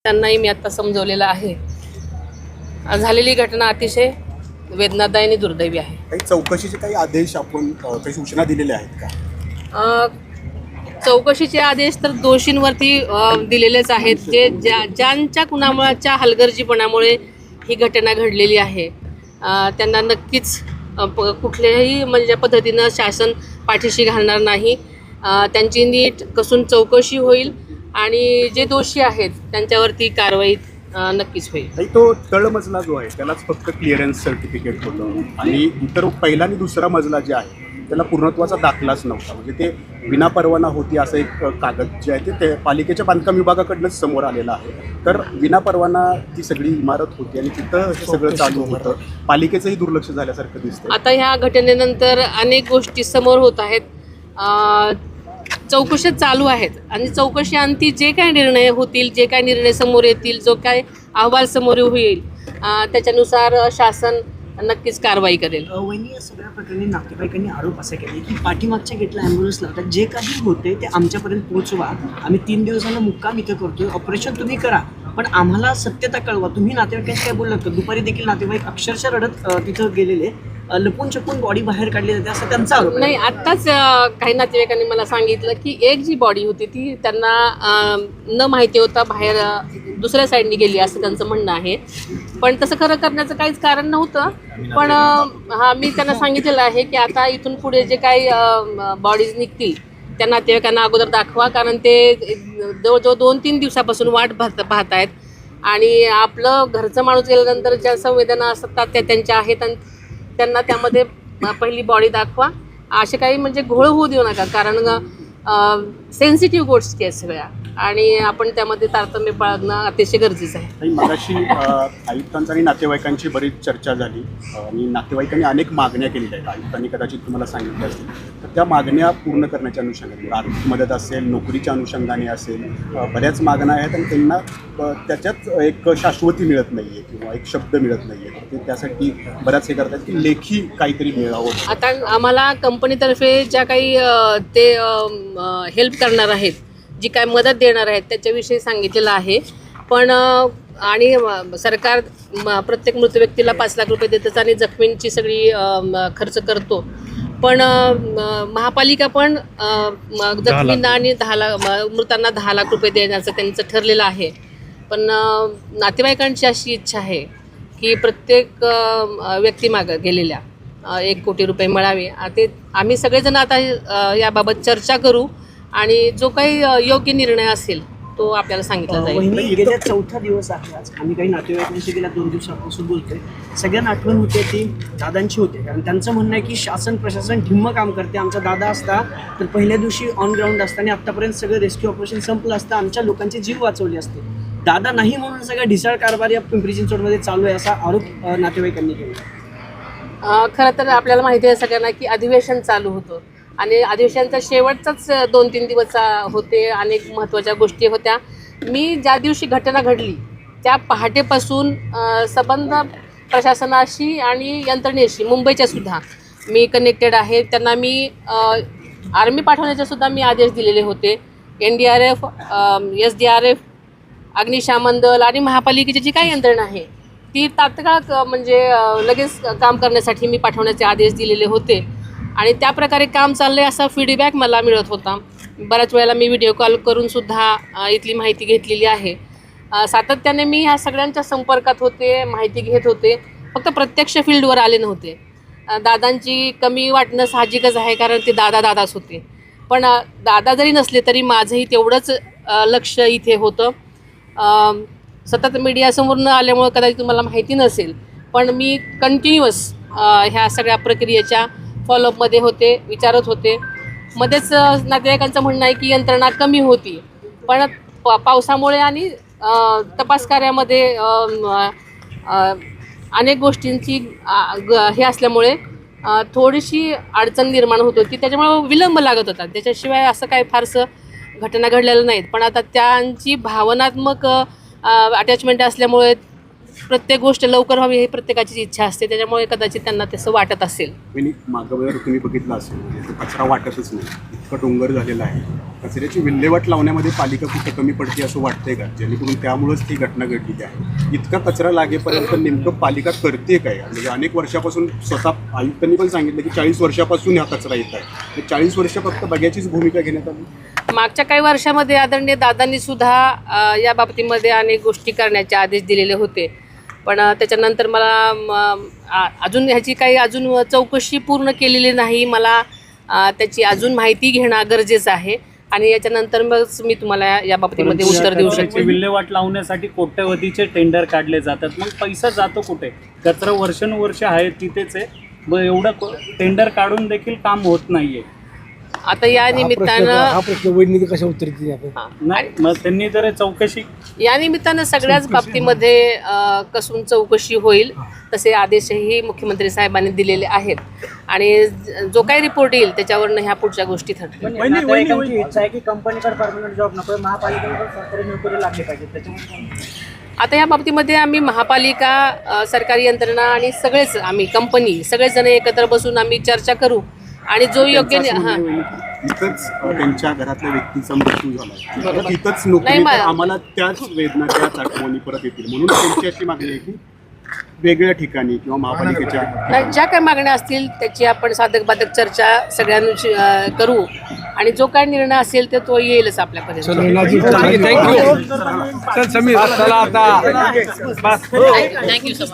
त्यांनाही मी आता समजवलेलं आहे. झालेली घटना अतिशय वेदनादायी आणि दुर्दैवी आहे. काही चौकशीचे काही आदेश आपण काही सूचना दिलेल्या आहेत का? चौकशीचे आदेश तर दोषींवरती दिलेलेच आहेत. ज्यांच्या कुणामुळाच्या हलगर्जीपणामुळे ही घटना घडलेली आहे त्यांना नक्कीच कुठल्याही म्हणजे पद्धतीनं शासन पाठीशी घालणार नाही. त्यांची नीट कसून चौकशी होईल आणि जे दोषी आहेत त्यांच्यावरती कारवाई नक्कीच होईल. तो तळमजला जो आहे त्यालाच फक्त क्लिअरन्स सर्टिफिकेट होतं आणि इतर पहिला आणि दुसरा मजला जे आहे त्याला पूर्णत्वाचा दाखलाच नव्हता. म्हणजे ते विनापरवाना होती असं एक कागद जे आहे ते पालिकेच्या बांधकाम विभागाकडनंच समोर आलेलं आहे. तर विनापरवाना ती सगळी इमारत होती आणि तिथं हे सगळं चालू होतं. पालिकेचंही दुर्लक्ष झाल्यासारखं दिसतं. आता ह्या घटनेनंतर अनेक गोष्टी समोर होत आहेत. चौकशी चालू आहेत आणि चौकशी अंती जे काय निर्णय होतील, जे काय निर्णय समोर येतील, जो काय अहवाल समोर होईल त्याच्यानुसार शासन नक्कीच कारवाई करेल. वहिनी, या सगळ्या प्रकरणी नातेवाईकांनी आरोप असा केले की पाठीमागच्या गेटला ॲम्ब्युलन्स लावतात, जे काही होते ते आमच्यापर्यंत पोहोचवा, आम्ही 3 दिवसांना मुक्काम इथं करतोय, ऑपरेशन तुम्ही करा पण आम्हाला सत्यता कळवा. तुम्ही नातेवाईकांशी काय बोललात का? दुपारी देखील नातेवाईक अक्षरशः रडत तिथं गेलेले, लपून छपून बॉडी बाहेर काढली जाते असं त्यांचा आरोप नाही. आत्ताच काही नातेवाईकांनी मला सांगितलं की एक जी बॉडी होती ती त्यांना न माहिती होता बाहेर दुसऱ्या साईडनी गेली असं त्यांचं म्हणणं आहे. पण तसं खरं करण्याचं काहीच कारण नव्हतं. पण मी त्यांना सांगितलेलं आहे की आता इथून पुढे जे काही बॉडीज निघतील त्या नातेवाईकांना अगोदर दाखवा, कारण ते जवळजवळ 2-3 दिवसापासून वाट पाहत आहेत आणि आपलं घरचं माणूस गेल्यानंतर ज्या संवेदना असतात त्या त्यांच्या आहेत आणि त्यांना त्यामध्ये पहिली बॉडी दाखवा. असे काही म्हणजे घोळ होऊ देऊ नका, कारण सेन्सिटिव्ह गोष्टी आहेत सगळ्या आणि आपण त्यामध्ये तारतम्य बाळगणं अतिशय गरजेचं आहे. मगाशी आयुक्तांचा आणि नातेवाईकांची बरीच चर्चा झाली आणि नातेवाईकांनी अनेक मागण्या केलेल्या आहेत. आयुक्तांनी कदाचित तुम्हाला सांगितलं असेल तर त्या मागण्या पूर्ण करण्याच्या अनुषंगाने आर्थिक मदत असेल, नोकरीच्या अनुषंगाने असेल, बऱ्याच मागण्या आहेत आणि त्यांना त्याच्यात एक शाश्वती मिळत नाही आहे किंवा एक शब्द मिळत नाही आहे. ते त्यासाठी बऱ्याच हे करतात की लेखी काहीतरी मिळावं. आता आम्हाला कंपनीतर्फे ज्या काही ते हेल्प करणार आहेत, जी काय मदत देणार आहेत त्याच्याविषयी सांगितलेलं आहे. पण आणि सरकार प्रत्येक मृत व्यक्तीला 5 लाख रुपये देतच आणि जखमींची सगळी खर्च करतो. पण महापालिका पण जखमींना आणि मृतांना 10 लाख रुपये देण्याचं त्यांचं ठरलेलं आहे. पण नातेवाईकांची अशी इच्छा आहे की प्रत्येक व्यक्तीमागं गेलेल्या 1 कोटी रुपये मिळावे. ते आम्ही सगळेजण आता याबाबत चर्चा करू आणि जो काही योग्य निर्णय असेल तो आपल्याला सांगितला जाईल. गेल्या 4था दिवस आहे आज. आम्ही काही नातेवाईकांशी गेल्या 2 दिवसापासून बोलतोय. सगळ्यांना आठवण होते ती दादांची होते, कारण त्यांचं म्हणणं आहे की शासन प्रशासन ढिम्म काम करते. आमचा दादा असता तर पहिल्या दिवशी ऑन ग्राउंड असताना आत्तापर्यंत सगळं रेस्क्यू ऑपरेशन संपलं असतं, आमच्या लोकांचे जीव वाचवले असते. दादा नाही म्हणून सगळा ढिसाळ कारभार या पिंपरी चिंचवडमध्ये चालू आहे असा आरोप नातेवाईकांनी केला. खरं तर आपल्याला माहिती आहे सगळ्यांना की अधिवेशन चालू होतं आणि अधिवेशनाचा शेवटचाच 2-3 दिवस होते. अनेक महत्त्वाच्या गोष्टी होत्या. मी ज्या दिवशी घटना घडली त्या पहाटेपासून संबंध प्रशासनाशी आणि यंत्रणेशी मुंबईच्या सुद्धा मी कनेक्टेड आहे. त्यांना मी आर्मी पाठवण्याचे सुद्धा मी आदेश दिलेले होते. NDRF, SDRF, अग्निशमन दल आणि महापालिकेची जी काही यंत्रणा आहे ती तात्काळ म्हणजे लगेच काम करण्यासाठी मी पाठवण्याचे आदेश दिलेले होते आणि त्या प्रकारे काम चाललं आहे असा फीडबॅक मला मिळत होता. बऱ्याच वेळेला मी व्हिडिओ कॉल करून सुद्धा इथली माहिती घेतलेली आहे. सातत्याने मी ह्या सगळ्यांच्या संपर्कात होते, माहिती घेत होते. फक्त प्रत्यक्ष फील्डवर आले नव्हते. दादांची कमी वाटणं साहजिकच आहे, कारण ते दादाच होते. पण दादा जरी नसले तरी माझंही तेवढंच लक्ष इथे होतं. सतत मीडियासमोर न आल्यामुळं कदाचित तुम्हाला माहिती नसेल, पण मी कंटिन्युअस ह्या सगळ्या प्रक्रियेच्या फॉलोअपमध्ये होते, विचारत होते. मध्येच नातेवाईकांचं म्हणणं आहे की यंत्रणा कमी होती, पण पावसामुळे आणि तपास कार्यामध्ये अनेक गोष्टींची हे असल्यामुळे थोडीशी अडचण निर्माण होत होती. त्याच्यामुळे विलंब लागत होता. त्याच्याशिवाय असं काही फारसं घटना घडलेलं नाहीत. पण आता त्यांची भावनात्मक अटॅचमेंट असल्यामुळे प्रत्येक गोष्ट लवकर व्हावी ही प्रत्येकाची इच्छा असते, त्याच्यामुळे कदाचित त्यांना तसं वाटत असेल. आणि मागं वगैरे तुम्ही बघितलं असेल म्हणजे तो कचरा वाटतच नाही, इतकं डोंगर झालेला आहे. कचऱ्याची विल्हेवाट लावण्यामध्ये पालिका कुठे कमी पडते असं वाटतंय का, जेणेकरून त्यामुळंच ती घटना घडलेली आहे. इतका कचरा लागेपर्यंत नेमकं पालिका करते काय? म्हणजे अनेक वर्षापासून स्वतः आयुक्तांनी पण सांगितलं की 40 वर्षापासून हा कचरा येत आहे. 40 वर्ष फक्त बघ्याचीच भूमिका घेण्यात आली. मागच्या काही वर्षामध्ये आदरणीय दादांनी सुद्धा या बाबतीमध्ये अनेक गोष्टी करण्याचे आदेश दिलेले होते, पण त्याच्यानंतर मला अजून ह्याची काही अजून चौकशी पूर्ण केलेली नाही. मला त्याची अजून माहिती घेणं गरजेचं आहे आणि याच्यानंतर मग मी तुम्हाला या बाबतीमध्ये उत्तर देऊ शकते. विल्हेवाट लावण्यासाठी कोट्यवधीचे टेंडर काढले जातात, मग पैसा जातो कुठे? कचरा वर्षानुवर्ष आहे तिथेच आहे, मग एवढं टेंडर काढून देखील काम होत नाहीये. आता या निमित्तानं प्रश्न वैज्ञानिक कशा उत्तर देतील आपण? नाही, मग त्यांनी तर चौकशी या निमित्तानं सगळ्याच बाबतीमध्ये कसून चौकशी होईल तसे आदेशही मुख्यमंत्री साहेबांनी दिलेले आहेत आणि जो काही रिपोर्ट येईल त्याच्यावरनं ह्या पुढच्या गोष्टी ठरतील. नातेवाईकांची इच्छा आहे की कंपनीकडे परमनंट जॉब नको, महापालिकेकडे सरकारी नोकरी लागली पाहिजे, त्याच्यामुळे आता या बाबतीमध्ये आम्ही महापालिका, सरकारी यंत्रणा आणि सगळेच आम्ही कंपनी सगळेजण एकत्र बसून आम्ही चर्चा करू आणि जो योग्य हां इथंच त्यांच्या घरातल्या व्यक्तीचा मृत्यू झाला, बरोबर. इथंच नोकरी, नाही, तर आम्हाला त्याच वेदना त्याच आठवणी परत येतील, म्हणून त्यांची अशी मागणी आहे की वेगळ्या ठिकाणी किंवा महापालिकेच्या ज्या काही मागण्या असतील त्याची आपण साधक बाधक चर्चा सगळ्यांशी करू आणि जो काही निर्णय असेल ते तो येईलच आपल्यापर्यंत. थँक्यू. चल समीर, चला आता. Thank you so much.